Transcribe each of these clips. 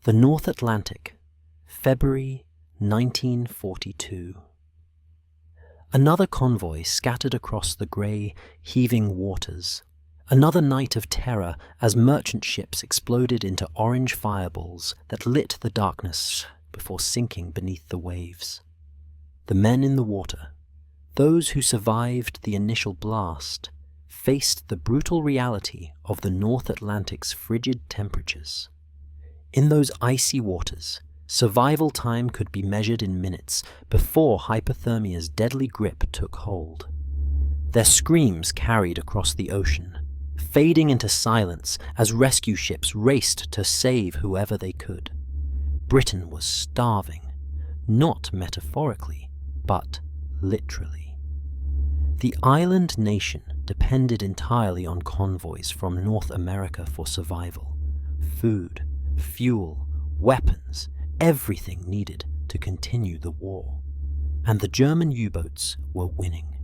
The North Atlantic, February 1942. Another convoy scattered across the grey, heaving waters. Another night of terror as merchant ships exploded into orange fireballs that lit the darkness before sinking beneath the waves. The men in the water, those who survived the initial blast, faced the brutal reality of the North Atlantic's frigid temperatures. In those icy waters, survival time could be measured in minutes before hypothermia's deadly grip took hold. Their screams carried across the ocean, fading into silence as rescue ships raced to save whoever they could. Britain was starving, not metaphorically, but literally. The island nation depended entirely on convoys from North America for survival. Food, fuel, weapons, everything needed to continue the war. And the German U-boats were winning.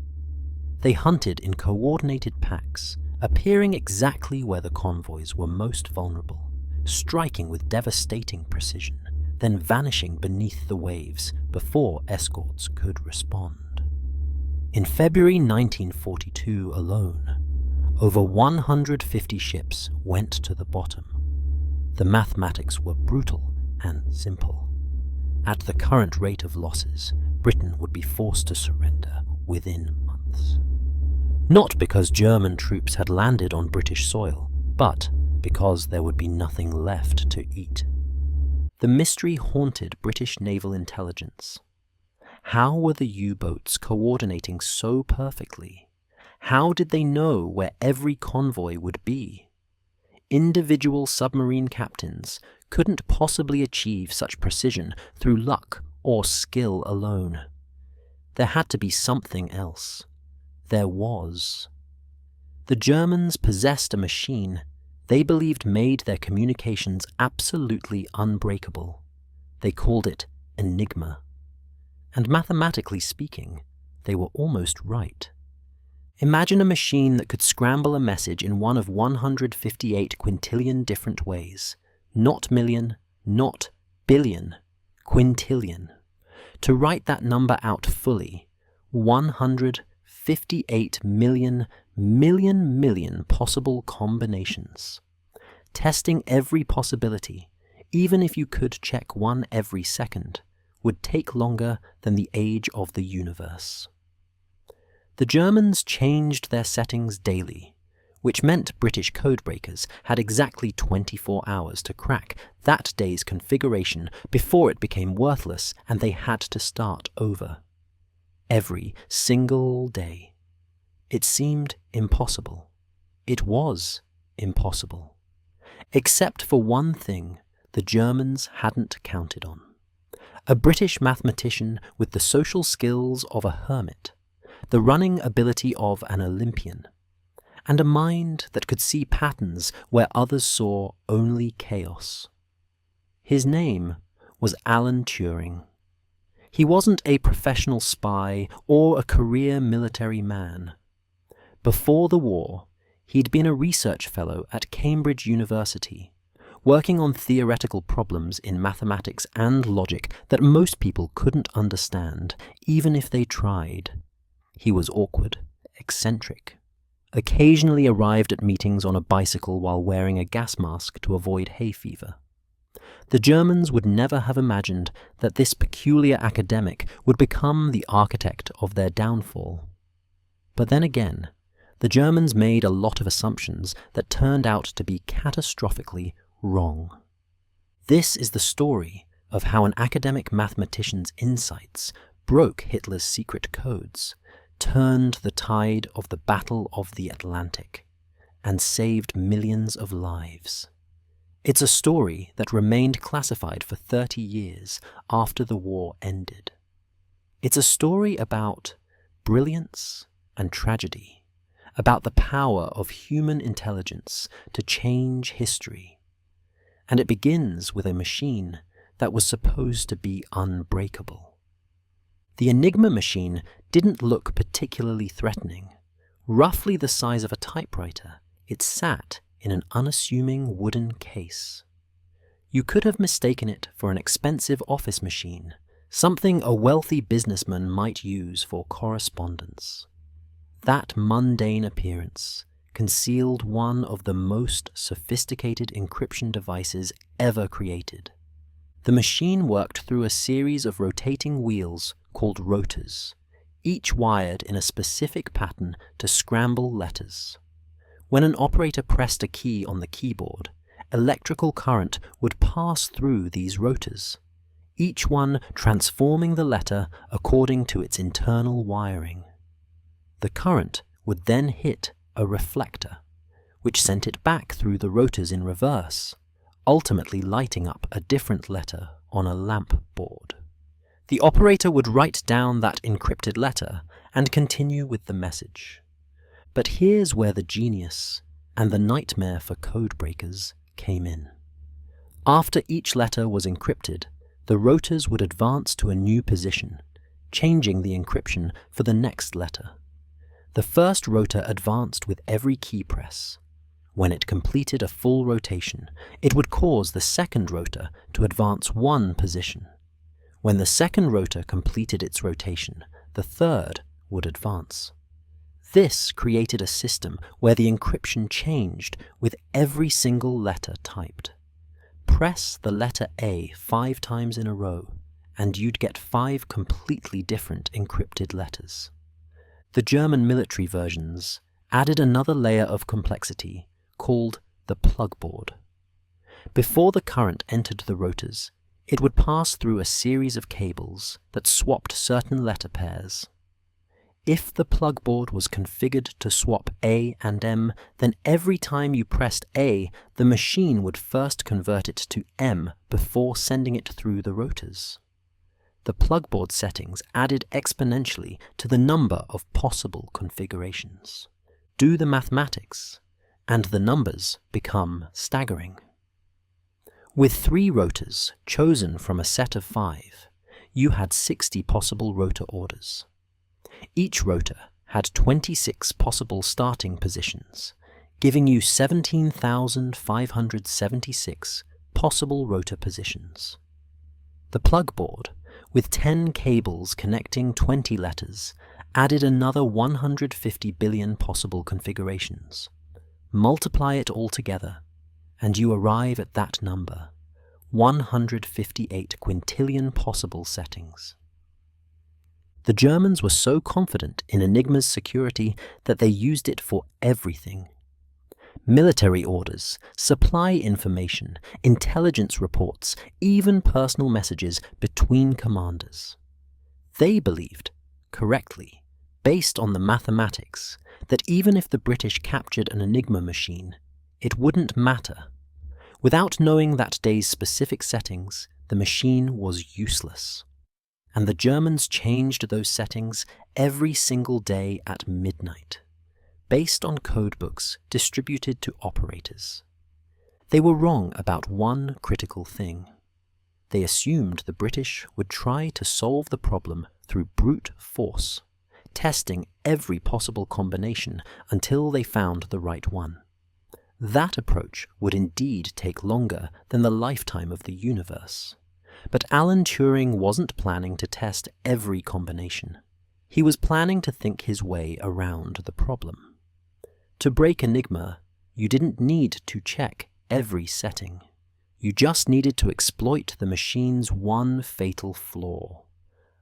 They hunted in coordinated packs, appearing exactly where the convoys were most vulnerable, striking with devastating precision, then vanishing beneath the waves before escorts could respond. In February 1942 alone, over 150 ships went to the bottom. The mathematics were brutal and simple. At the current rate of losses, Britain would be forced to surrender within months. Not because German troops had landed on British soil, but because there would be nothing left to eat. The mystery haunted British naval intelligence. How were the U-boats coordinating so perfectly? How did they know where every convoy would be? Individual submarine captains couldn't possibly achieve such precision through luck or skill alone. There had to be something else. There was. The Germans possessed a machine they believed made their communications absolutely unbreakable. They called it Enigma. And mathematically speaking, they were almost right. Imagine a machine that could scramble a message in one of 158 quintillion different ways. Not million, not billion, quintillion. To write that number out fully, 158 million possible combinations. Testing every possibility, even if you could check one every second, would take longer than the age of the universe. The Germans changed their settings daily, which meant British codebreakers had exactly 24 hours to crack that day's configuration before it became worthless and they had to start over. Every single day. It seemed impossible. It was impossible. Except for one thing the Germans hadn't counted on. A British mathematician with the social skills of a hermit, the running ability of an Olympian, and a mind that could see patterns where others saw only chaos. His name was Alan Turing. He wasn't a professional spy or a career military man. Before the war, he'd been a research fellow at Cambridge University, working on theoretical problems in mathematics and logic that most people couldn't understand, even if they tried. He was awkward, eccentric, occasionally arrived at meetings on a bicycle while wearing a gas mask to avoid hay fever. The Germans would never have imagined that this peculiar academic would become the architect of their downfall. But then again, the Germans made a lot of assumptions that turned out to be catastrophically wrong. This is the story of how an academic mathematician's insights broke Hitler's secret codes, turned the tide of the Battle of the Atlantic, and saved millions of lives. It's a story that remained classified for 30 years after the war ended. It's a story about brilliance and tragedy, about the power of human intelligence to change history. And it begins with a machine that was supposed to be unbreakable. The Enigma machine didn't look particularly threatening. Roughly the size of a typewriter, it sat in an unassuming wooden case. You could have mistaken it for an expensive office machine, something a wealthy businessman might use for correspondence. That mundane appearance concealed one of the most sophisticated encryption devices ever created. The machine worked through a series of rotating wheels called rotors, each wired in a specific pattern to scramble letters. When an operator pressed a key on the keyboard, electrical current would pass through these rotors, each one transforming the letter according to its internal wiring. The current would then hit a reflector, which sent it back through the rotors in reverse, ultimately lighting up a different letter on a lamp board. The operator would write down that encrypted letter and continue with the message. But here's where the genius and the nightmare for codebreakers came in. After each letter was encrypted, the rotors would advance to a new position, changing the encryption for the next letter. The first rotor advanced with every key press. When it completed a full rotation, it would cause the second rotor to advance one position. When the second rotor completed its rotation, the third would advance. This created a system where the encryption changed with every single letter typed. Press the letter A 5 times in a row, and you'd get 5 completely different encrypted letters. The German military versions added another layer of complexity called the plugboard. Before the current entered the rotors, it would pass through a series of cables that swapped certain letter pairs. If the plugboard was configured to swap A and M, then every time you pressed A, the machine would first convert it to M before sending it through the rotors. The plugboard settings added exponentially to the number of possible configurations. Do the mathematics, and the numbers become staggering. With 3 rotors chosen from a set of 5, you had 60 possible rotor orders. Each rotor had 26 possible starting positions, giving you 17,576 possible rotor positions. The plugboard, with 10 cables connecting 20 letters, added another 150 billion possible configurations. Multiply it all together, and you arrive at that number, 158 quintillion possible settings. The Germans were so confident in Enigma's security that they used it for everything. Military orders, supply information, intelligence reports, even personal messages between commanders. They believed, correctly, based on the mathematics, that even if the British captured an Enigma machine, it wouldn't matter. Without knowing that day's specific settings, the machine was useless. And the Germans changed those settings every single day at midnight, based on codebooks distributed to operators. They were wrong about one critical thing. They assumed the British would try to solve the problem through brute force, testing every possible combination until they found the right one. That approach would indeed take longer than the lifetime of the universe. But Alan Turing wasn't planning to test every combination. He was planning to think his way around the problem. To break Enigma, you didn't need to check every setting. You just needed to exploit the machine's one fatal flaw,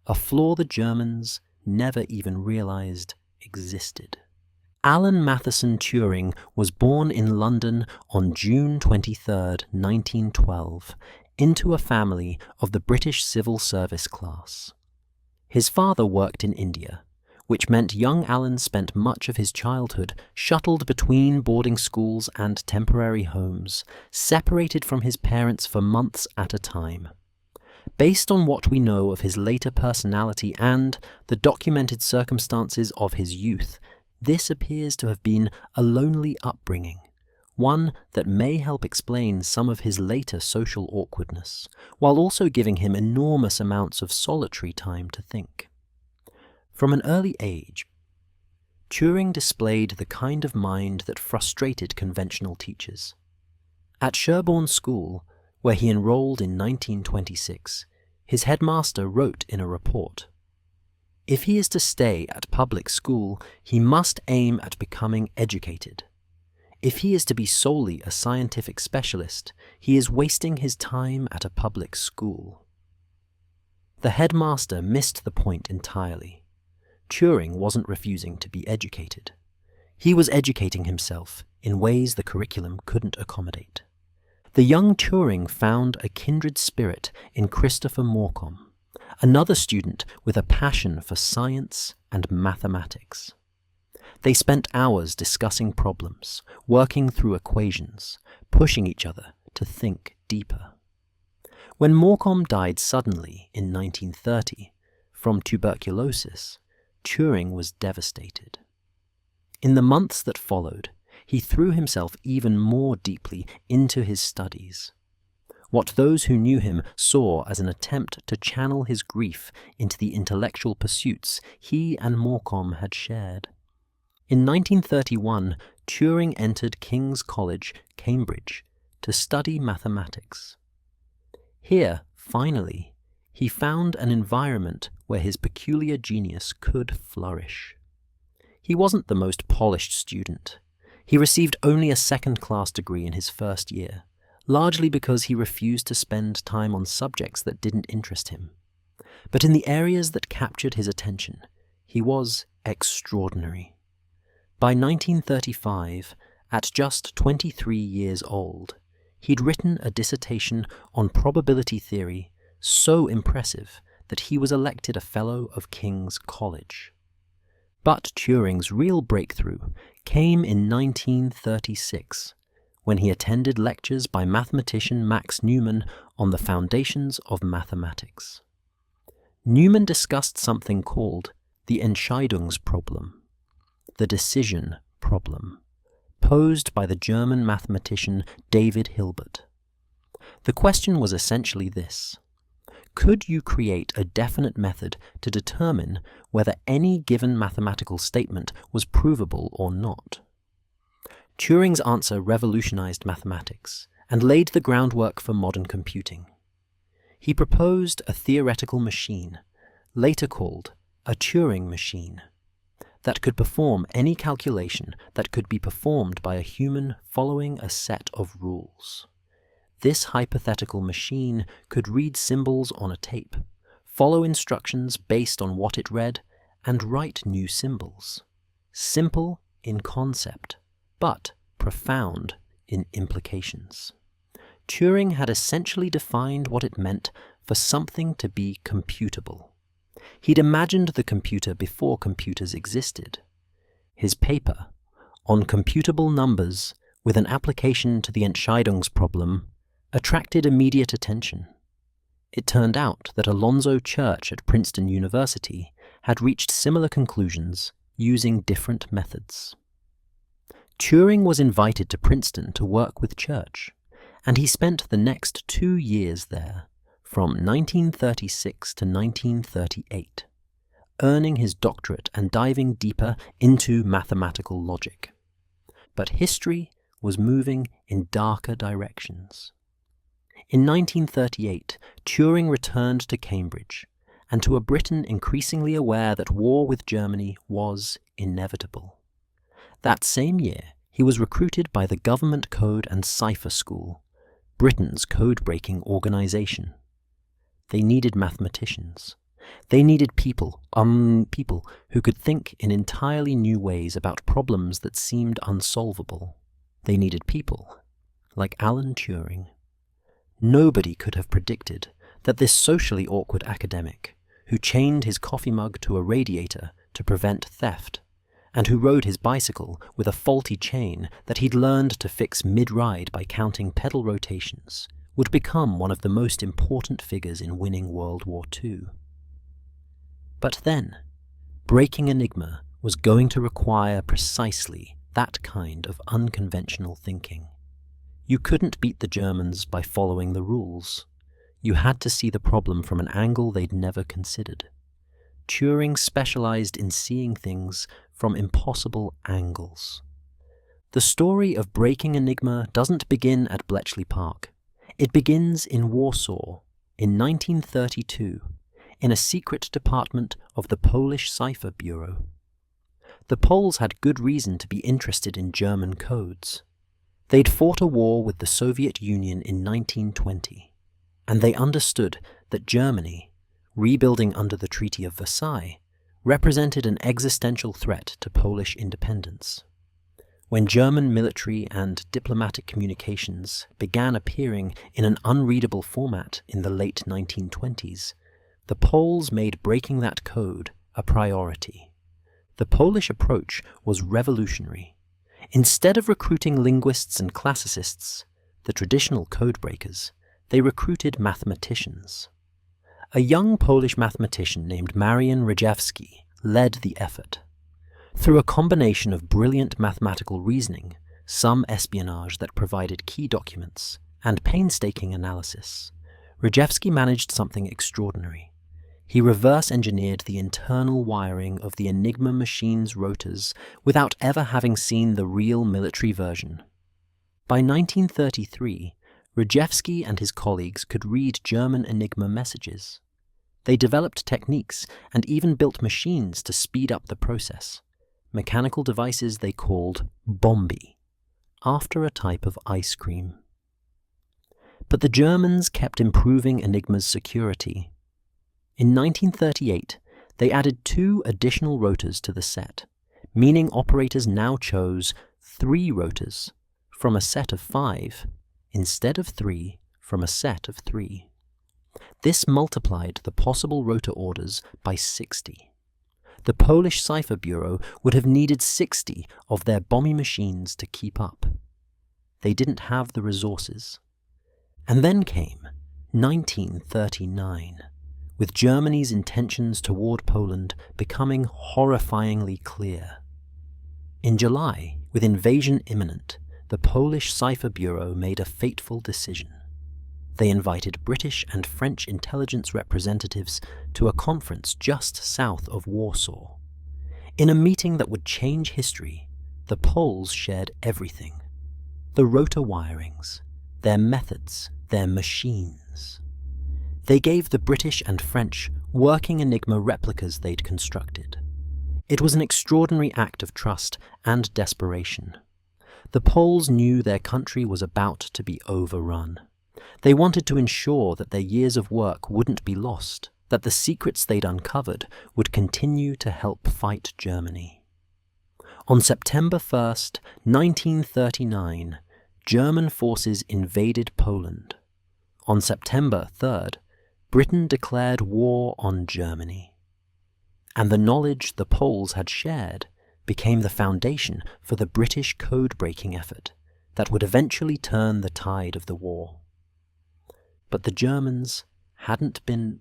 a flaw the Germans never even realized existed. Alan Matheson Turing was born in London on June 23, 1912, into a family of the British civil service class. His father worked in India, which meant young Alan spent much of his childhood shuttled between boarding schools and temporary homes, separated from his parents for months at a time. Based on what we know of his later personality and the documented circumstances of his youth, this appears to have been a lonely upbringing, one that may help explain some of his later social awkwardness, while also giving him enormous amounts of solitary time to think. From an early age, Turing displayed the kind of mind that frustrated conventional teachers. At Sherborne School, where he enrolled in 1926, his headmaster wrote in a report, "If he is to stay at public school, he must aim at becoming educated. If he is to be solely a scientific specialist, he is wasting his time at a public school." The headmaster missed the point entirely. Turing wasn't refusing to be educated. He was educating himself in ways the curriculum couldn't accommodate. The young Turing found a kindred spirit in Christopher Morcom, another student with a passion for science and mathematics. They spent hours discussing problems, working through equations, pushing each other to think deeper. When Morcom died suddenly in 1930 from tuberculosis, Turing was devastated. In the months that followed, he threw himself even more deeply into his studies. What those who knew him saw as an attempt to channel his grief into the intellectual pursuits he and Morcom had shared. In 1931, Turing entered King's College, Cambridge, to study mathematics. Here, finally, he found an environment where his peculiar genius could flourish. He wasn't the most polished student. He received only a second-class degree in his first year, largely because he refused to spend time on subjects that didn't interest him. But in the areas that captured his attention, he was extraordinary. By 1935, at just 23 years old, he'd written a dissertation on probability theory so impressive that he was elected a Fellow of King's College. But Turing's real breakthrough came in 1936, when he attended lectures by mathematician Max Newman on the foundations of mathematics. Newman discussed something called the Entscheidungsproblem, the decision problem, posed by the German mathematician David Hilbert. The question was essentially this: could you create a definite method to determine whether any given mathematical statement was provable or not? Turing's answer revolutionized mathematics and laid the groundwork for modern computing. He proposed a theoretical machine, later called a Turing machine, that could perform any calculation that could be performed by a human following a set of rules. This hypothetical machine could read symbols on a tape, follow instructions based on what it read, and write new symbols. Simple in concept, but profound in implications. Turing had essentially defined what it meant for something to be computable. He'd imagined the computer before computers existed. His paper, On Computable Numbers with an Application to the Entscheidungsproblem, attracted immediate attention. It turned out that Alonzo Church at Princeton University had reached similar conclusions using different methods. Turing was invited to Princeton to work with Church, and he spent the next 2 years there, from 1936 to 1938, earning his doctorate and diving deeper into mathematical logic. But history was moving in darker directions. In 1938, Turing returned to Cambridge, and to a Britain increasingly aware that war with Germany was inevitable. That same year, he was recruited by the Government Code and Cipher School, Britain's code-breaking organization. They needed mathematicians. They needed people who could think in entirely new ways about problems that seemed unsolvable. They needed people like Alan Turing. Nobody could have predicted that this socially awkward academic, who chained his coffee mug to a radiator to prevent theft, and who rode his bicycle with a faulty chain that he'd learned to fix mid-ride by counting pedal rotations, would become one of the most important figures in winning World War II. But then, breaking Enigma was going to require precisely that kind of unconventional thinking. You couldn't beat the Germans by following the rules. You had to see the problem from an angle they'd never considered. Turing specialized in seeing things from impossible angles. The story of breaking Enigma doesn't begin at Bletchley Park. It begins in Warsaw in 1932 in a secret department of the Polish Cipher Bureau. The Poles had good reason to be interested in German codes. They'd fought a war with the Soviet Union in 1920, and they understood that Germany, rebuilding under the Treaty of Versailles, represented an existential threat to Polish independence. When German military and diplomatic communications began appearing in an unreadable format in the late 1920s, the Poles made breaking that code a priority. The Polish approach was revolutionary. Instead of recruiting linguists and classicists, the traditional codebreakers, they recruited mathematicians. A young Polish mathematician named Marian Rejewski led the effort. Through a combination of brilliant mathematical reasoning, some espionage that provided key documents, and painstaking analysis, Rejewski managed something extraordinary. He reverse-engineered the internal wiring of the Enigma machine's rotors without ever having seen the real military version. By 1933, Rejewski and his colleagues could read German Enigma messages. They developed techniques and even built machines to speed up the process, mechanical devices they called Bombe, after a type of ice cream. But the Germans kept improving Enigma's security. In 1938, they added 2 additional rotors to the set, meaning operators now chose 3 rotors from a set of 5 instead of 3 from a set of 3. This multiplied the possible rotor orders by 60. The Polish Cipher Bureau would have needed 60 of their Bombe machines to keep up. They didn't have the resources. And then came 1939, with Germany's intentions toward Poland becoming horrifyingly clear. In July, with invasion imminent, the Polish Cipher Bureau made a fateful decision. They invited British and French intelligence representatives to a conference just south of Warsaw. In a meeting that would change history, the Poles shared everything: the rotor wirings, their methods, their machines. They gave the British and French working Enigma replicas they'd constructed. It was an extraordinary act of trust and desperation. The Poles knew their country was about to be overrun. They wanted to ensure that their years of work wouldn't be lost, that the secrets they'd uncovered would continue to help fight Germany. On September 1st, 1939, German forces invaded Poland. On September 3rd, Britain declared war on Germany. And the knowledge the Poles had shared became the foundation for the British code-breaking effort that would eventually turn the tide of the war. But the Germans hadn't been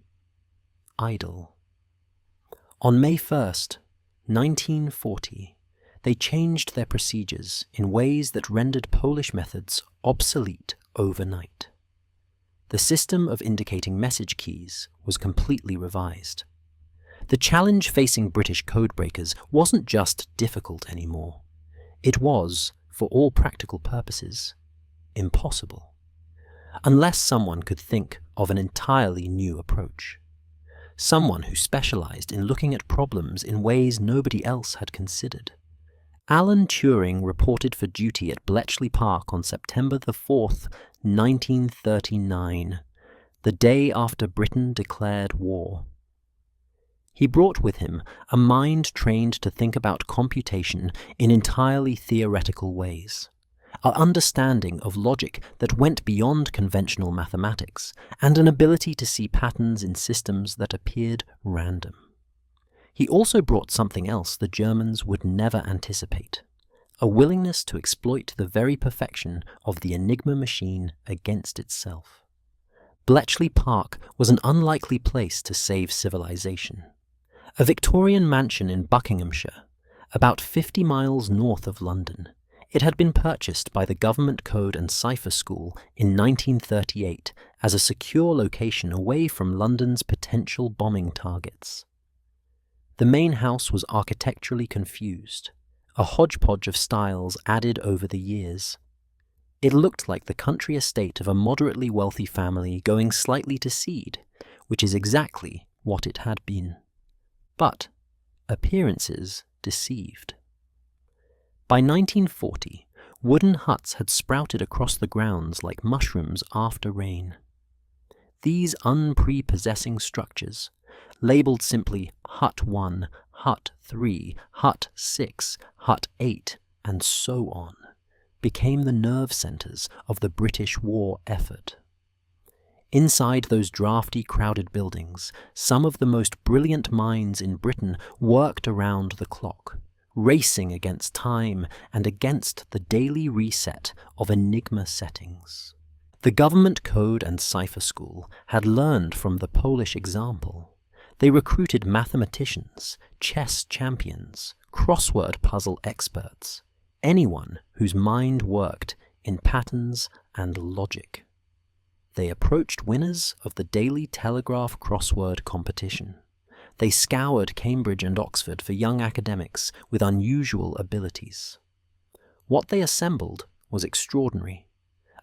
idle. On May 1st, 1940, they changed their procedures in ways that rendered Polish methods obsolete overnight. The system of indicating message keys was completely revised. The challenge facing British codebreakers wasn't just difficult anymore. It was, for all practical purposes, impossible. Unless someone could think of an entirely new approach. Someone who specialized in looking at problems in ways nobody else had considered. Alan Turing reported for duty at Bletchley Park on September the 4th, 1939, the day after Britain declared war. He brought with him a mind trained to think about computation in entirely theoretical ways. An understanding of logic that went beyond conventional mathematics, and an ability to see patterns in systems that appeared random. He also brought something else the Germans would never anticipate: a willingness to exploit the very perfection of the Enigma machine against itself. Bletchley Park was an unlikely place to save civilization. A Victorian mansion in Buckinghamshire, about 50 miles north of London. It had been purchased by the Government Code and Cipher School in 1938 as a secure location away from London's potential bombing targets. The main house was architecturally confused, a hodgepodge of styles added over the years. It looked like the country estate of a moderately wealthy family going slightly to seed, which is exactly what it had been. But appearances deceived. By 1940, wooden huts had sprouted across the grounds like mushrooms after rain. These unprepossessing structures, labelled simply Hut 1, Hut 3, Hut 6, Hut 8, and so on, became the nerve centres of the British war effort. Inside those drafty, crowded buildings, some of the most brilliant minds in Britain worked around the clock, racing against time and against the daily reset of Enigma settings. The government code and cipher school had learned from the Polish example. They recruited mathematicians, chess champions, crossword puzzle experts, anyone whose mind worked in patterns and logic. They approached winners of the Daily Telegraph crossword competition. They scoured Cambridge and Oxford for young academics with unusual abilities. What they assembled was extraordinary.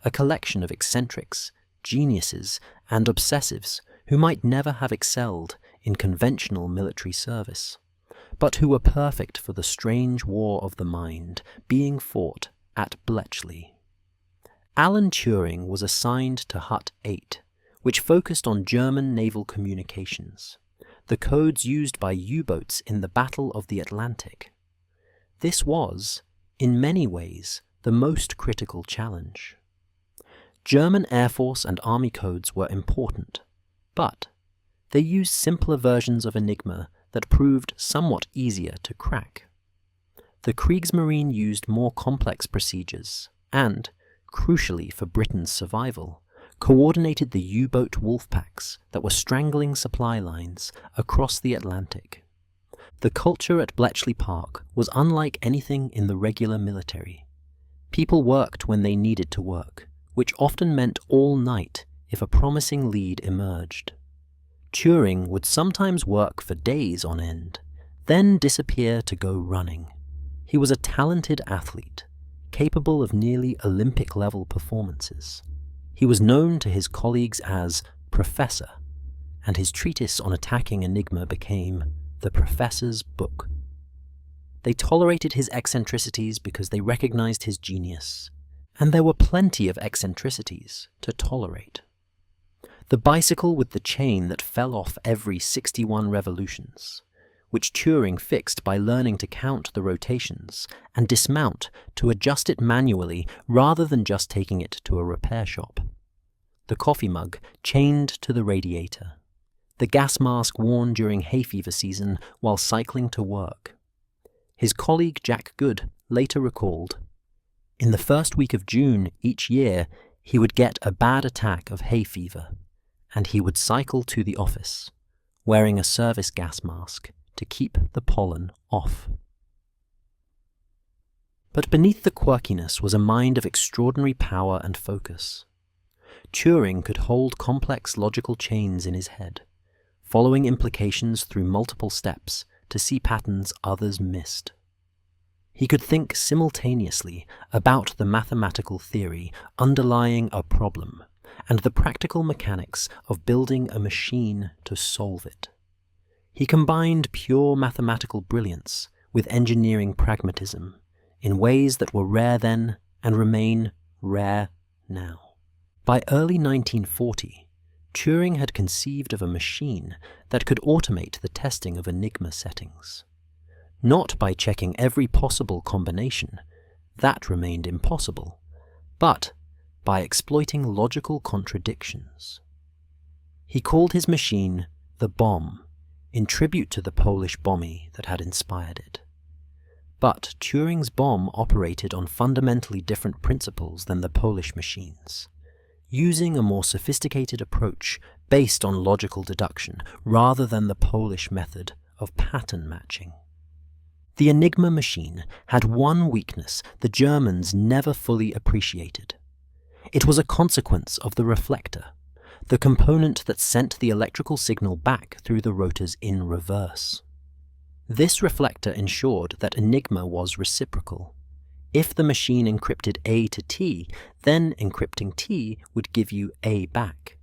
A collection of eccentrics, geniuses, and obsessives who might never have excelled in conventional military service, but who were perfect for the strange war of the mind being fought at Bletchley. Alan Turing was assigned to Hut 8, which focused on German naval communications, the codes used by U-boats in the Battle of the Atlantic. This was, in many ways, the most critical challenge. German Air Force and Army codes were important, but they used simpler versions of Enigma that proved somewhat easier to crack. The Kriegsmarine used more complex procedures and, crucially for Britain's survival, coordinated the U-boat wolf packs that were strangling supply lines across the Atlantic. The culture at Bletchley Park was unlike anything in the regular military. People worked when they needed to work, which often meant all night if a promising lead emerged. Turing would sometimes work for days on end, then disappear to go running. He was a talented athlete, capable of nearly Olympic-level performances. He was known to his colleagues as Professor, and his treatise on attacking Enigma became The Professor's Book. They tolerated his eccentricities because they recognized his genius, and there were plenty of eccentricities to tolerate. The bicycle with the chain that fell off every 61 revolutions, which Turing fixed by learning to count the rotations and dismount to adjust it manually rather than just taking it to a repair shop. The coffee mug chained to the radiator. The gas mask worn during hay fever season while cycling to work. His colleague Jack Good later recalled, "In the first week of June each year, he would get a bad attack of hay fever, and he would cycle to the office, wearing a service gas mask to keep the pollen off." But beneath the quirkiness was a mind of extraordinary power and focus. Turing could hold complex logical chains in his head, following implications through multiple steps to see patterns others missed. He could think simultaneously about the mathematical theory underlying a problem and the practical mechanics of building a machine to solve it. He combined pure mathematical brilliance with engineering pragmatism in ways that were rare then and remain rare now. By early 1940, Turing had conceived of a machine that could automate the testing of Enigma settings. Not by checking every possible combination, that remained impossible, but by exploiting logical contradictions. He called his machine the Bombe, in tribute to the Polish Bombe that had inspired it. But Turing's bomb operated on fundamentally different principles than the Polish machines, using a more sophisticated approach based on logical deduction rather than the Polish method of pattern matching. The Enigma machine had one weakness the Germans never fully appreciated. It was a consequence of the reflector, the component that sent the electrical signal back through the rotors in reverse. This reflector ensured that Enigma was reciprocal. If the machine encrypted A to T, then encrypting T would give you A back.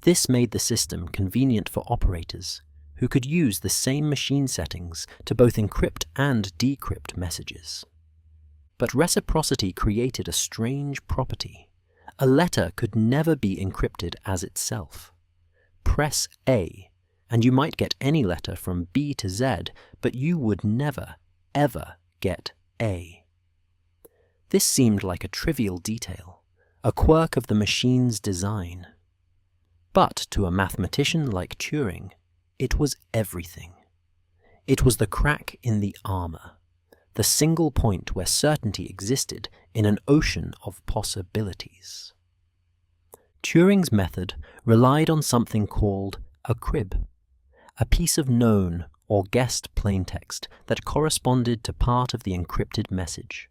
This made the system convenient for operators, who could use the same machine settings to both encrypt and decrypt messages. But reciprocity created a strange property. A letter could never be encrypted as itself. Press A, and you might get any letter from B to Z, but you would never, ever get A. This seemed like a trivial detail, a quirk of the machine's design. But to a mathematician like Turing, it was everything. It was the crack in the armor, the single point where certainty existed in an ocean of possibilities. Turing's method relied on something called a crib, a piece of known or guessed plaintext that corresponded to part of the encrypted message.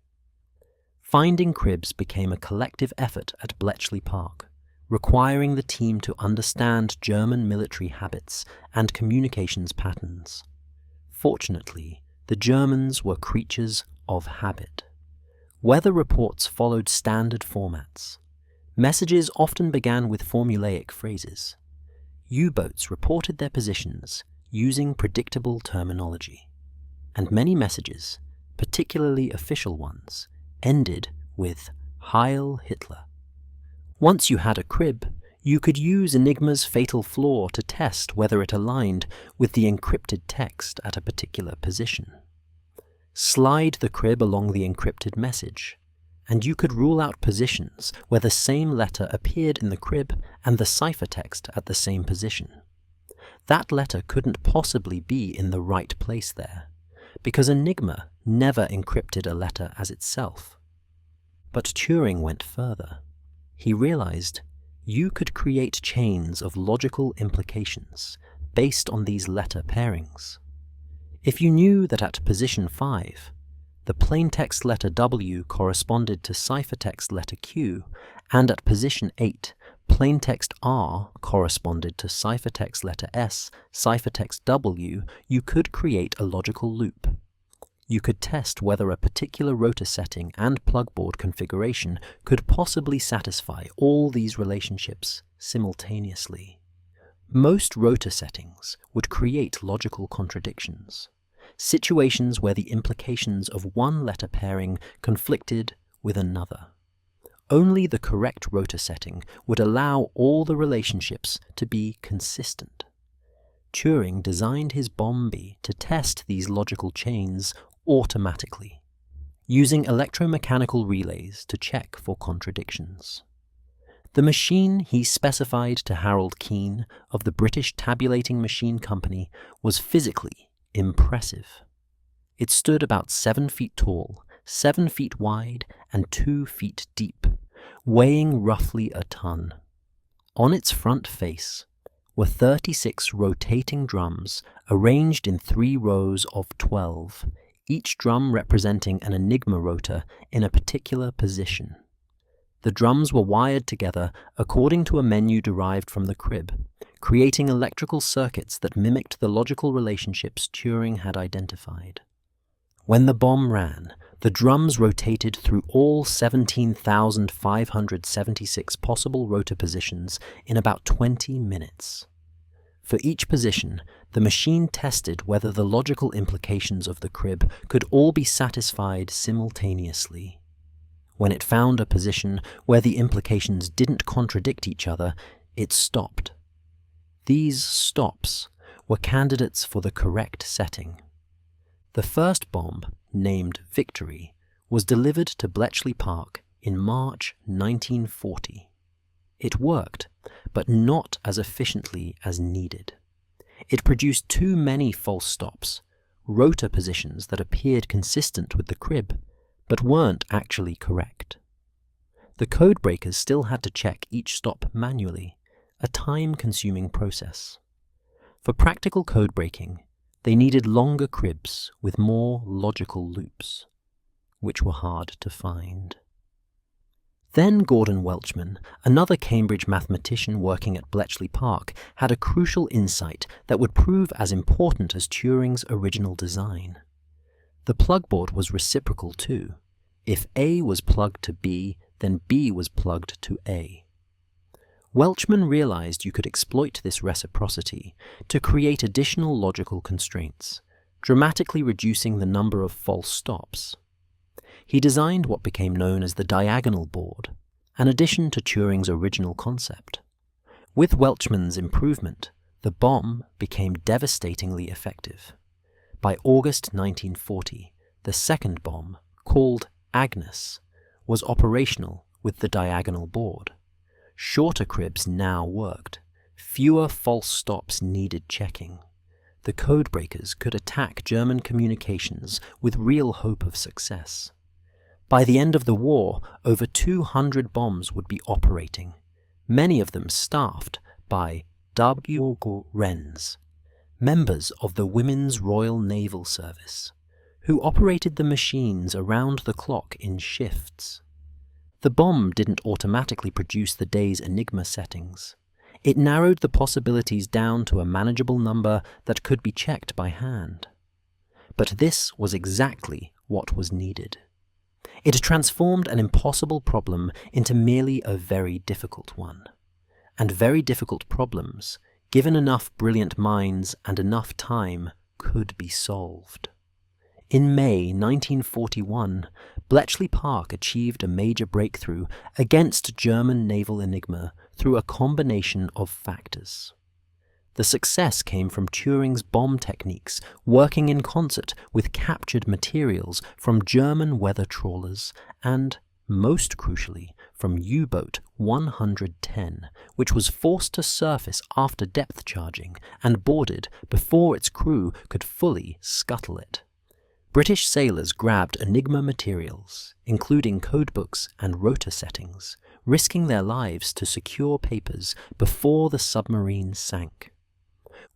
Finding cribs became a collective effort at Bletchley Park, requiring the team to understand German military habits and communications patterns. Fortunately, the Germans were creatures of habit. Weather reports followed standard formats. Messages often began with formulaic phrases. U-boats reported their positions using predictable terminology. And many messages, particularly official ones, ended with Heil Hitler. Once you had a crib, you could use Enigma's fatal flaw to test whether it aligned with the encrypted text at a particular position. Slide the crib along the encrypted message, and you could rule out positions where the same letter appeared in the crib and the ciphertext at the same position. That letter couldn't possibly be in the right place there, because Enigma never encrypted a letter as itself. But Turing went further. He realized you could create chains of logical implications based on these letter pairings. If you knew that at position 5, the plaintext letter W corresponded to ciphertext letter Q, and at position 8, plaintext R corresponded to ciphertext letter S, ciphertext W, you could create a logical loop. You could test whether a particular rotor setting and plugboard configuration could possibly satisfy all these relationships simultaneously. Most rotor settings would create logical contradictions, situations where the implications of one letter pairing conflicted with another. Only the correct rotor setting would allow all the relationships to be consistent. Turing designed his Bombe to test these logical chains automatically, using electromechanical relays to check for contradictions. The machine he specified to Harold Keane of the British Tabulating Machine Company was physically impressive. It stood about 7 feet tall, 7 feet wide, and 2 feet deep, weighing roughly a ton. On its front face were 36 rotating drums arranged in 3 rows of 12, each drum representing an Enigma rotor in a particular position. The drums were wired together according to a menu derived from the crib, creating electrical circuits that mimicked the logical relationships Turing had identified. When the bomb ran, the drums rotated through all 17,576 possible rotor positions in about 20 minutes. For each position, the machine tested whether the logical implications of the crib could all be satisfied simultaneously. When it found a position where the implications didn't contradict each other, it stopped. These stops were candidates for the correct setting. The first bomb, named Victory, was delivered to Bletchley Park in March 1940. It worked, but not as efficiently as needed. It produced too many false stops, rotor positions that appeared consistent with the crib, but weren't actually correct. The codebreakers still had to check each stop manually, a time-consuming process. For practical codebreaking, they needed longer cribs with more logical loops, which were hard to find. Then Gordon Welchman, another Cambridge mathematician working at Bletchley Park, had a crucial insight that would prove as important as Turing's original design. The plugboard was reciprocal too. If A was plugged to B, then B was plugged to A. Welchman realized you could exploit this reciprocity to create additional logical constraints, dramatically reducing the number of false stops. He designed what became known as the diagonal board, an addition to Turing's original concept. With Welchman's improvement, the bombe became devastatingly effective. By August 1940, the second bombe, called Agnes, was operational with the diagonal board. Shorter cribs now worked. Fewer false stops needed checking. The codebreakers could attack German communications with real hope of success. By the end of the war, over 200 bombes would be operating, many of them staffed by Wrens, members of the Women's Royal Naval Service, who operated the machines around the clock in shifts. The bombe didn't automatically produce the day's Enigma settings. It narrowed the possibilities down to a manageable number that could be checked by hand. But this was exactly what was needed. It transformed an impossible problem into merely a very difficult one. And very difficult problems, given enough brilliant minds and enough time, could be solved. In May 1941, Bletchley Park achieved a major breakthrough against German naval enigma through a combination of factors. The success came from Turing's bombe techniques working in concert with captured materials from German weather trawlers and, most crucially, from U-boat 110, which was forced to surface after depth charging and boarded before its crew could fully scuttle it. British sailors grabbed Enigma materials, including codebooks and rotor settings, risking their lives to secure papers before the submarine sank.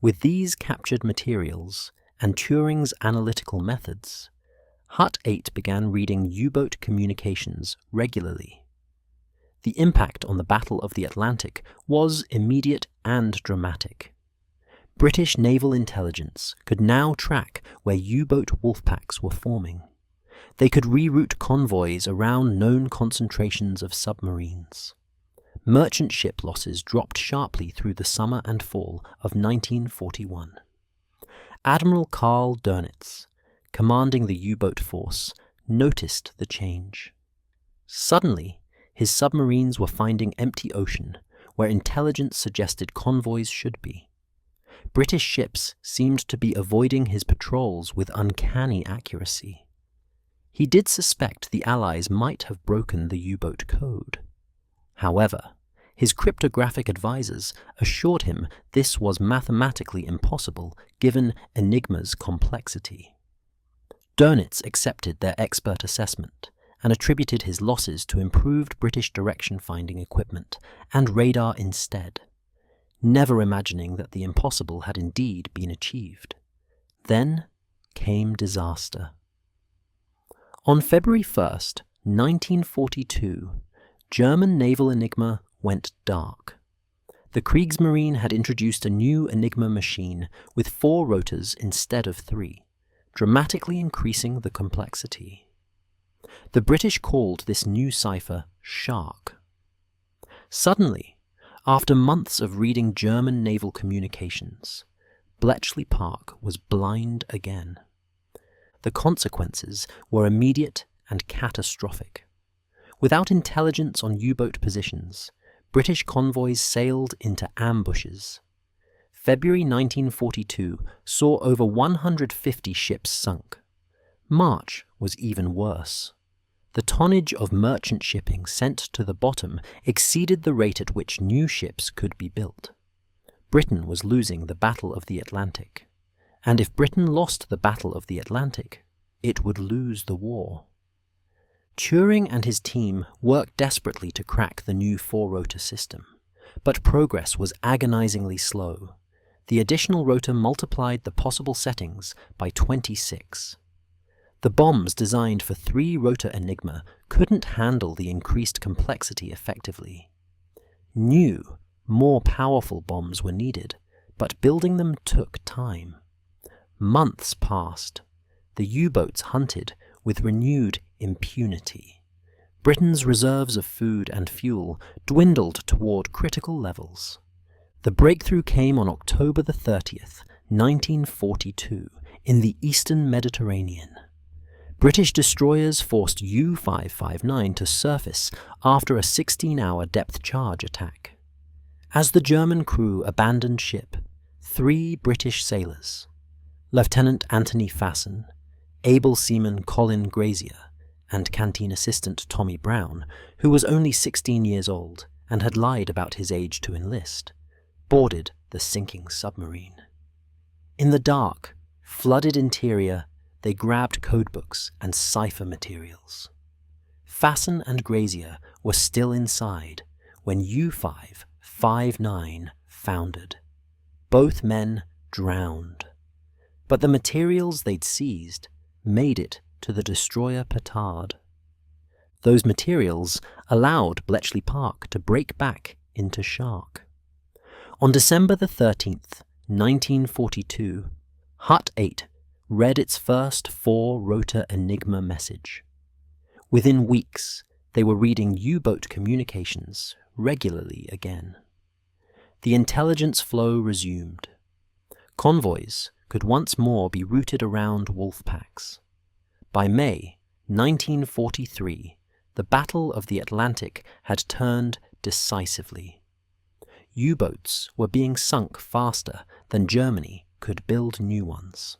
With these captured materials and Turing's analytical methods, Hut 8 began reading U-boat communications regularly. The impact on the Battle of the Atlantic was immediate and dramatic. British naval intelligence could now track where U-boat wolfpacks were forming. They could reroute convoys around known concentrations of submarines. Merchant ship losses dropped sharply through the summer and fall of 1941. Admiral Karl Dönitz, commanding the U-boat force, noticed the change. Suddenly, his submarines were finding empty ocean where intelligence suggested convoys should be. British ships seemed to be avoiding his patrols with uncanny accuracy. He did suspect the Allies might have broken the U-boat code. However, his cryptographic advisors assured him this was mathematically impossible given Enigma's complexity. Dönitz accepted their expert assessment and attributed his losses to improved British direction-finding equipment and radar instead, never imagining that the impossible had indeed been achieved. Then came disaster. On February 1st, 1942, German naval enigma went dark. The Kriegsmarine had introduced a new Enigma machine with 4 rotors instead of 3, dramatically increasing the complexity. The British called this new cipher Shark. Suddenly, after months of reading German naval communications, Bletchley Park was blind again. The consequences were immediate and catastrophic. Without intelligence on U-boat positions, British convoys sailed into ambushes. February 1942 saw over 150 ships sunk. March was even worse. The tonnage of merchant shipping sent to the bottom exceeded the rate at which new ships could be built. Britain was losing the Battle of the Atlantic, and if Britain lost the Battle of the Atlantic, it would lose the war. Turing and his team worked desperately to crack the new 4-rotor system, but progress was agonizingly slow. The additional rotor multiplied the possible settings by 26. The bombes designed for 3-rotor Enigma couldn't handle the increased complexity effectively. New, more powerful bombes were needed, but building them took time. Months passed. The U-boats hunted with renewed impunity. Britain's reserves of food and fuel dwindled toward critical levels. The breakthrough came on October the 30th, 1942, in the eastern Mediterranean. British destroyers forced U-559 to surface after a 16-hour depth charge attack. As the German crew abandoned ship, 3 British sailors, Lieutenant Anthony Fasson, able seaman Colin Grazier, and canteen assistant Tommy Brown, who was only 16 years old and had lied about his age to enlist, boarded the sinking submarine. In the dark, flooded interior, they grabbed codebooks and cipher materials. Fasson and Grazier were still inside when U-559 foundered. Both men drowned. But the materials they'd seized made it to the destroyer Petard. Those materials allowed Bletchley Park to break back into Shark. On December the 13th, 1942, Hut 8 read its first 4-rotor Enigma message. Within weeks, they were reading U-boat communications regularly again. The intelligence flow resumed. Convoys could once more be routed around wolf packs. By May 1943, the Battle of the Atlantic had turned decisively. U-boats were being sunk faster than Germany could build new ones.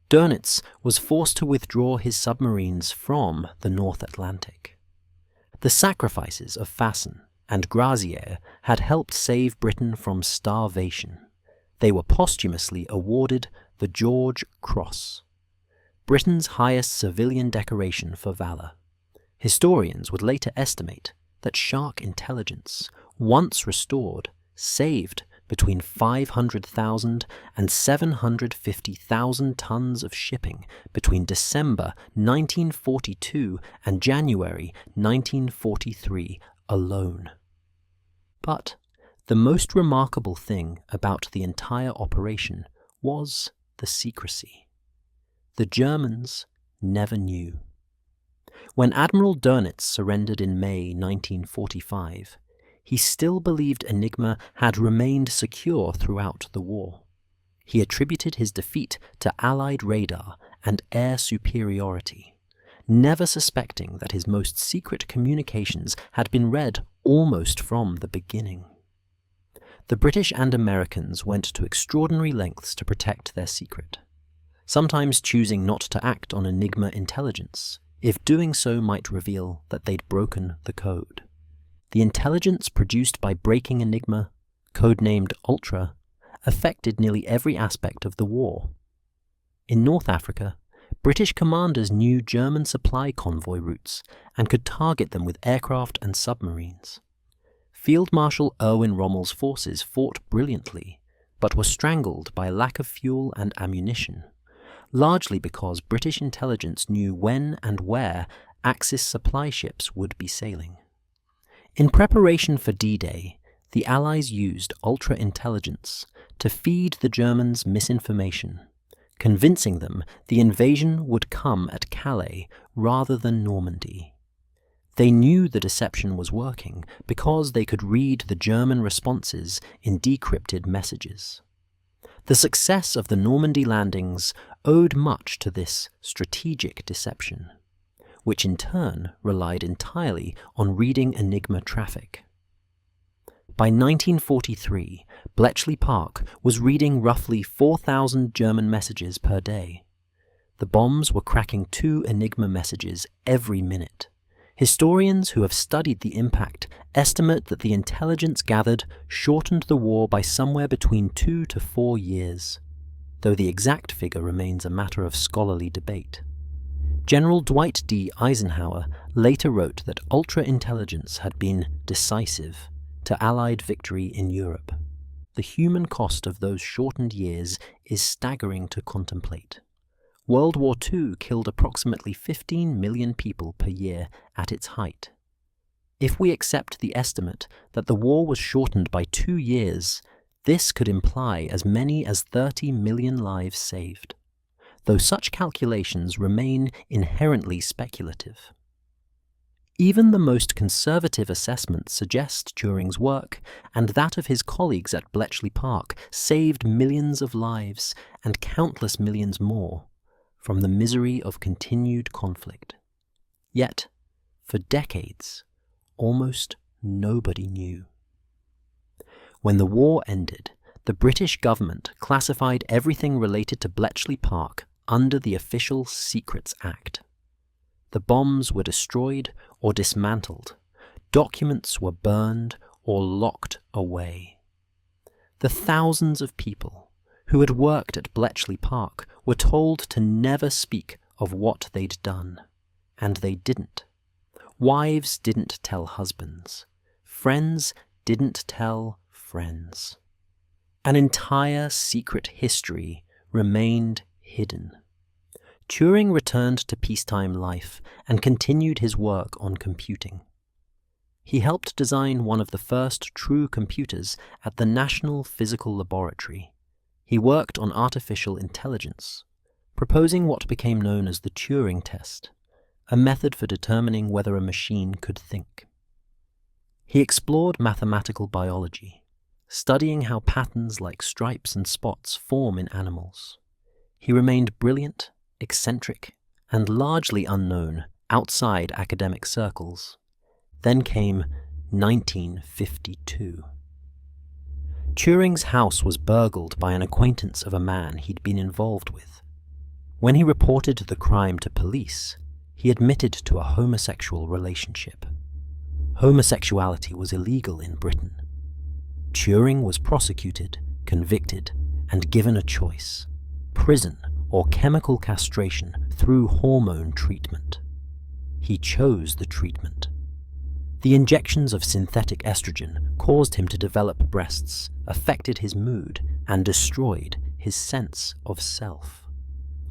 Dönitz was forced to withdraw his submarines from the North Atlantic. The sacrifices of Fasson and Grazier had helped save Britain from starvation. They were posthumously awarded the George Cross, Britain's highest civilian decoration for valor. Historians would later estimate that Shark intelligence, once restored, saved between 500,000 and 750,000 tons of shipping between December 1942 and January 1943 alone. But the most remarkable thing about the entire operation was the secrecy. The Germans never knew. When Admiral Dönitz surrendered in May 1945, he still believed Enigma had remained secure throughout the war. He attributed his defeat to Allied radar and air superiority, never suspecting that his most secret communications had been read almost from the beginning. The British and Americans went to extraordinary lengths to protect their secret, sometimes choosing not to act on Enigma intelligence, if doing so might reveal that they'd broken the code. The intelligence produced by breaking Enigma, codenamed Ultra, affected nearly every aspect of the war. In North Africa, British commanders knew German supply convoy routes and could target them with aircraft and submarines. Field Marshal Erwin Rommel's forces fought brilliantly, but were strangled by lack of fuel and ammunition, largely because British intelligence knew when and where Axis supply ships would be sailing. In preparation for D-Day, the Allies used ultra-intelligence to feed the Germans misinformation, convincing them the invasion would come at Calais rather than Normandy. They knew the deception was working because they could read the German responses in decrypted messages. The success of the Normandy landings owed much to this strategic deception, which in turn relied entirely on reading Enigma traffic. By 1943, Bletchley Park was reading roughly 4,000 German messages per day. The bombs were cracking 2 Enigma messages every minute. Historians who have studied the impact estimate that the intelligence gathered shortened the war by somewhere between 2 to 4 years, though the exact figure remains a matter of scholarly debate. General Dwight D. Eisenhower later wrote that ultra-intelligence had been decisive to Allied victory in Europe. The human cost of those shortened years is staggering to contemplate. World War II killed approximately 15 million people per year at its height. If we accept the estimate that the war was shortened by 2 years, this could imply as many as 30 million lives saved. though such calculations remain inherently speculative. Even the most conservative assessments suggest Turing's work and that of his colleagues at Bletchley Park saved millions of lives and countless millions more from the misery of continued conflict. Yet, for decades, almost nobody knew. When the war ended, the British government classified everything related to Bletchley Park under the official Secrets Act. The bombs were destroyed or dismantled, documents were burned or locked away. The thousands of people who had worked at Bletchley Park were told to never speak of what they'd done, and they didn't. Wives didn't tell husbands. Friends didn't tell friends. An entire secret history remained hidden. Turing returned to peacetime life and continued his work on computing. He helped design one of the first true computers at the National Physical Laboratory. He worked on artificial intelligence, proposing what became known as the Turing test, a method for determining whether a machine could think. He explored mathematical biology, studying how patterns like stripes and spots form in animals. He remained brilliant, eccentric, and largely unknown outside academic circles. Then came 1952. Turing's house was burgled by an acquaintance of a man he'd been involved with. When he reported the crime to police, he admitted to a homosexual relationship. Homosexuality was illegal in Britain. Turing was prosecuted, convicted, and given a choice: prison or chemical castration through hormone treatment. He chose the treatment. The injections of synthetic estrogen caused him to develop breasts, affected his mood, and destroyed his sense of self.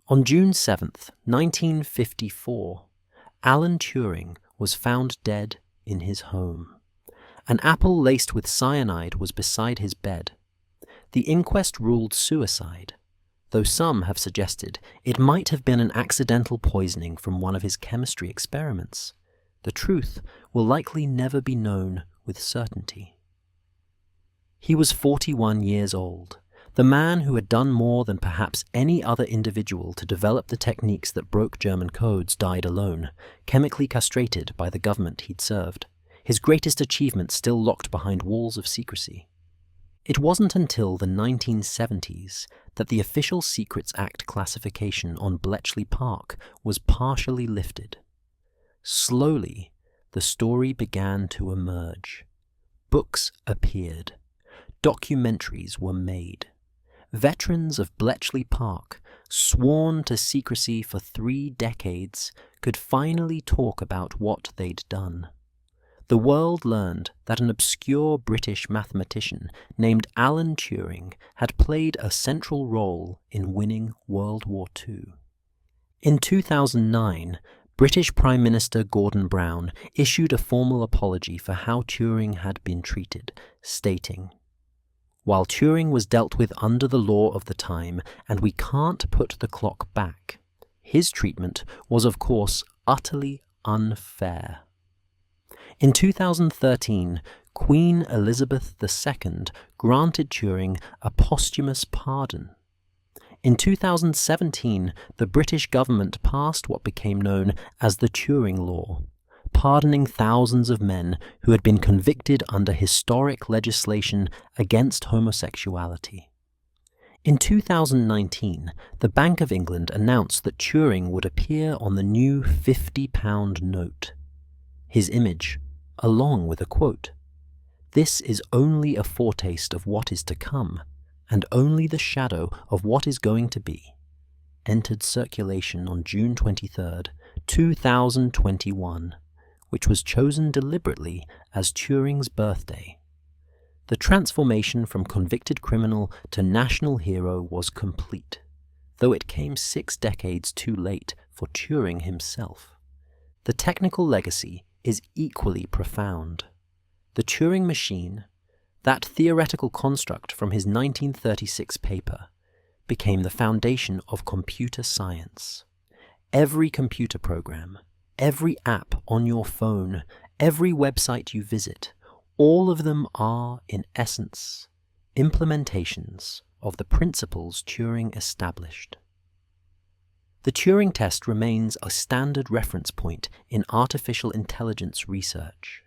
On June 7th, 1954, Alan Turing was found dead in his home. An apple laced with cyanide was beside his bed. The inquest ruled suicide, though some have suggested it might have been an accidental poisoning from one of his chemistry experiments. The truth will likely never be known with certainty. He was 41 years old, the man who had done more than perhaps any other individual to develop the techniques that broke German codes died alone, chemically castrated by the government he'd served, his greatest achievement still locked behind walls of secrecy. It wasn't until the 1970s that the official Secrets Act classification on Bletchley Park was partially lifted. Slowly, the story began to emerge. Books appeared. Documentaries were made. Veterans of Bletchley Park, sworn to secrecy for 3 decades, could finally talk about what they'd done. The world learned that an obscure British mathematician named Alan Turing had played a central role in winning World War II. In 2009, British Prime Minister Gordon Brown issued a formal apology for how Turing had been treated, stating, "While Turing was dealt with under the law of the time, and we can't put the clock back, his treatment was of course utterly unfair." In 2013, Queen Elizabeth II granted Turing a posthumous pardon. In 2017, the British government passed what became known as the Turing Law, pardoning thousands of men who had been convicted under historic legislation against homosexuality. In 2019, the Bank of England announced that Turing would appear on the new £50 note. His image, along with a quote, "This is only a foretaste of what is to come, and only the shadow of what is going to be," entered circulation on June 23, 2021, which was chosen deliberately as Turing's birthday. The transformation from convicted criminal to national hero was complete, though it came 6 decades too late for Turing himself. The technical legacy is equally profound. The Turing machine, that theoretical construct from his 1936 paper, became the foundation of computer science. Every computer program, every app on your phone, every website you visit, all of them are, in essence, implementations of the principles Turing established. The Turing test remains a standard reference point in artificial intelligence research.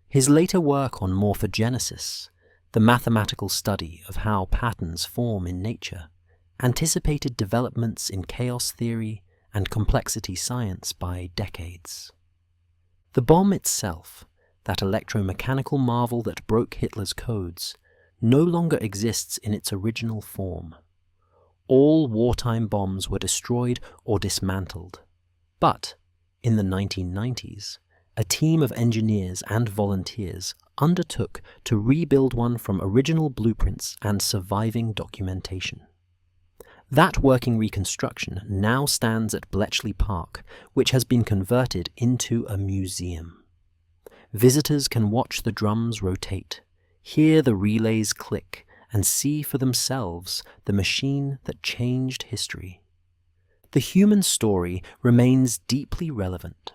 His later work on morphogenesis, the mathematical study of how patterns form in nature, anticipated developments in chaos theory and complexity science by decades. The bomb itself, that electromechanical marvel that broke Hitler's codes, no longer exists in its original form. All wartime bombs were destroyed or dismantled. But, in the 1990s, a team of engineers and volunteers undertook to rebuild one from original blueprints and surviving documentation. That working reconstruction now stands at Bletchley Park, which has been converted into a museum. Visitors can watch the drums rotate, hear the relays click, and see for themselves the machine that changed history. The human story remains deeply relevant.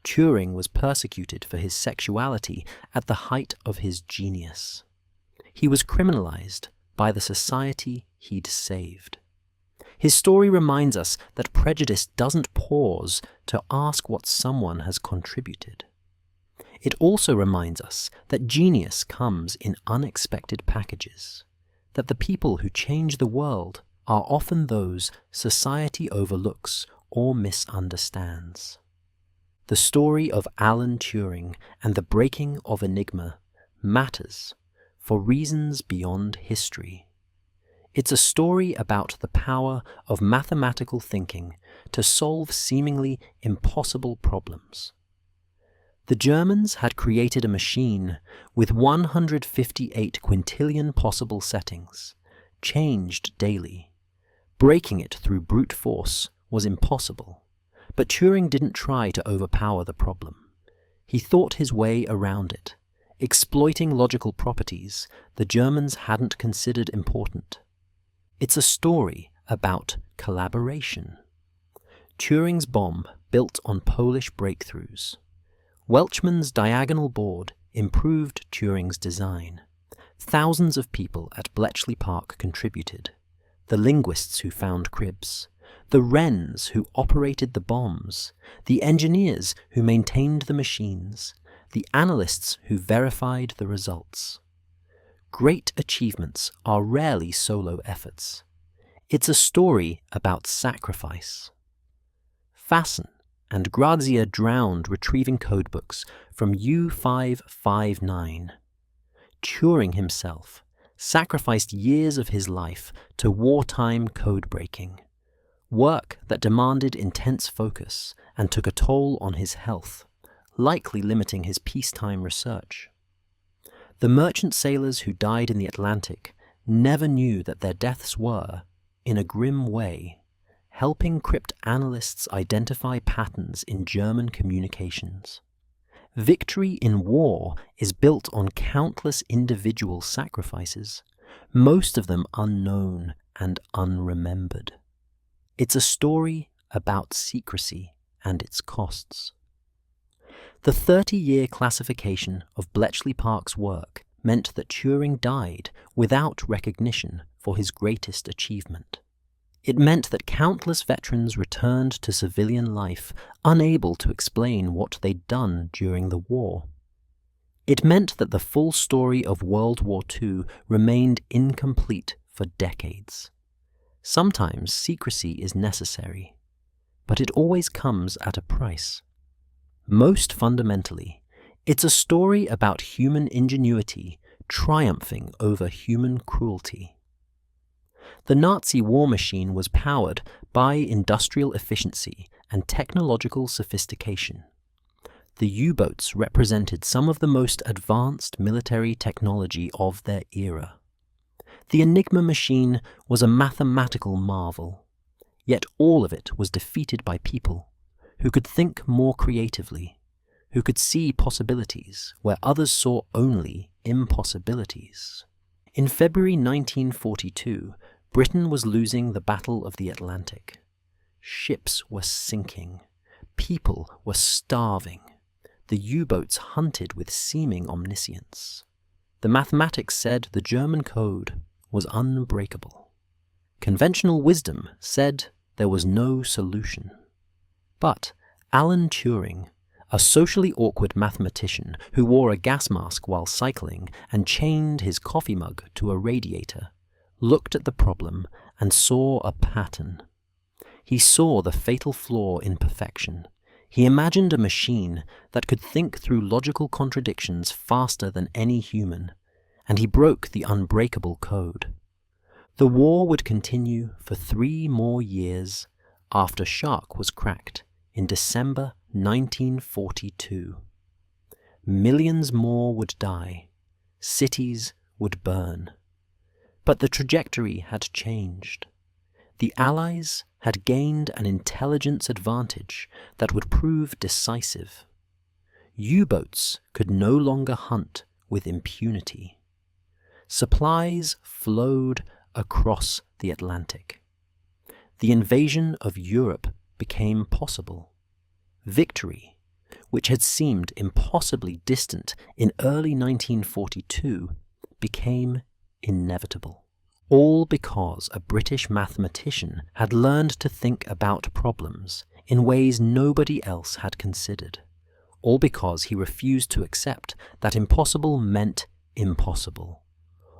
Turing was persecuted for his sexuality at the height of his genius. He was criminalized by the society he'd saved. His story reminds us that prejudice doesn't pause to ask what someone has contributed. It also reminds us that genius comes in unexpected packages, that the people who change the world are often those society overlooks or misunderstands. The story of Alan Turing and the breaking of Enigma matters for reasons beyond history. It's a story about the power of mathematical thinking to solve seemingly impossible problems. The Germans had created a machine with 158 quintillion possible settings, changed daily. Breaking it through brute force was impossible, but Turing didn't try to overpower the problem. He thought his way around it, exploiting logical properties the Germans hadn't considered important. It's a story about collaboration. Turing's bomb built on Polish breakthroughs. Welchman's diagonal board improved Turing's design. Thousands of people at Bletchley Park contributed. The linguists who found cribs, the wrens who operated the bombs, the engineers who maintained the machines, the analysts who verified the results. Great achievements are rarely solo efforts. It's a story about sacrifice. Fasten and Grazia drowned retrieving codebooks from U559. Turing himself sacrificed years of his life to wartime codebreaking, work that demanded intense focus and took a toll on his health, likely limiting his peacetime research. The merchant sailors who died in the Atlantic never knew that their deaths were, in a grim way, helping cryptanalysts identify patterns in German communications. Victory in war is built on countless individual sacrifices, most of them unknown and unremembered. It's a story about secrecy and its costs. The 30-year classification of Bletchley Park's work meant that Turing died without recognition for his greatest achievement. It meant that countless veterans returned to civilian life unable to explain what they'd done during the war. It meant that the full story of World War II remained incomplete for decades. Sometimes secrecy is necessary, but it always comes at a price. Most fundamentally, it's a story about human ingenuity triumphing over human cruelty. The Nazi war machine was powered by industrial efficiency and technological sophistication. The U-boats represented some of the most advanced military technology of their era. The Enigma machine was a mathematical marvel, yet all of it was defeated by people who could think more creatively, who could see possibilities where others saw only impossibilities. In February 1942, Britain was losing the Battle of the Atlantic. Ships were sinking. People were starving. The U-boats hunted with seeming omniscience. The mathematics said the German code was unbreakable. Conventional wisdom said there was no solution. But Alan Turing, a socially awkward mathematician who wore a gas mask while cycling and chained his coffee mug to a radiator, looked at the problem and saw a pattern. He saw the fatal flaw in perfection. He imagined a machine that could think through logical contradictions faster than any human, and he broke the unbreakable code. The war would continue for 3 more years after Shark was cracked in December 1942. Millions more would die. Cities would burn. But the trajectory had changed. The Allies had gained an intelligence advantage that would prove decisive. U-boats could no longer hunt with impunity. Supplies flowed across the Atlantic. The invasion of Europe became possible. Victory, which had seemed impossibly distant in early 1942, became inevitable. All because a British mathematician had learned to think about problems in ways nobody else had considered. All because he refused to accept that impossible meant impossible.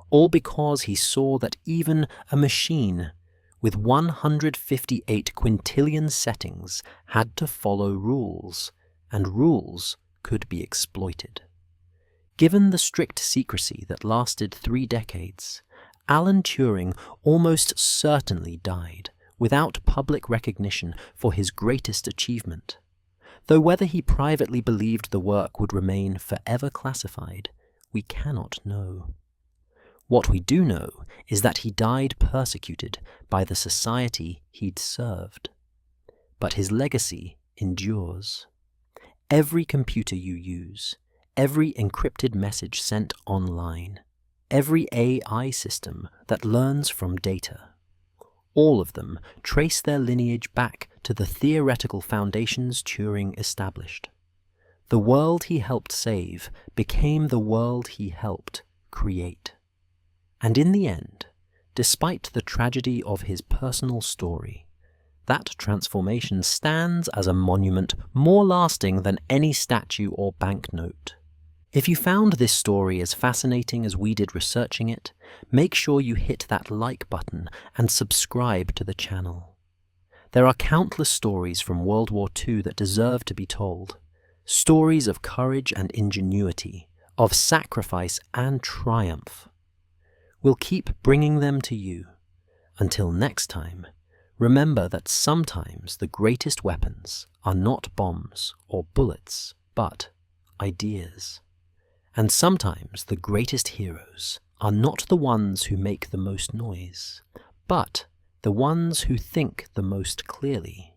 All because he saw that even a machine with 158 quintillion settings had to follow rules, and rules could be exploited. Given the strict secrecy that lasted 3 decades, Alan Turing almost certainly died without public recognition for his greatest achievement, though whether he privately believed the work would remain forever classified, we cannot know. What we do know is that he died persecuted by the society he'd served. But his legacy endures. Every computer you use, every encrypted message sent online, every AI system that learns from data, all of them trace their lineage back to the theoretical foundations Turing established. The world he helped save became the world he helped create. And in the end, despite the tragedy of his personal story, that transformation stands as a monument more lasting than any statue or banknote. If you found this story as fascinating as we did researching it, make sure you hit that like button and subscribe to the channel. There are countless stories from World War II that deserve to be told. Stories of courage and ingenuity, of sacrifice and triumph. We'll keep bringing them to you. Until next time, remember that sometimes the greatest weapons are not bombs or bullets, but ideas. And sometimes the greatest heroes are not the ones who make the most noise, but the ones who think the most clearly.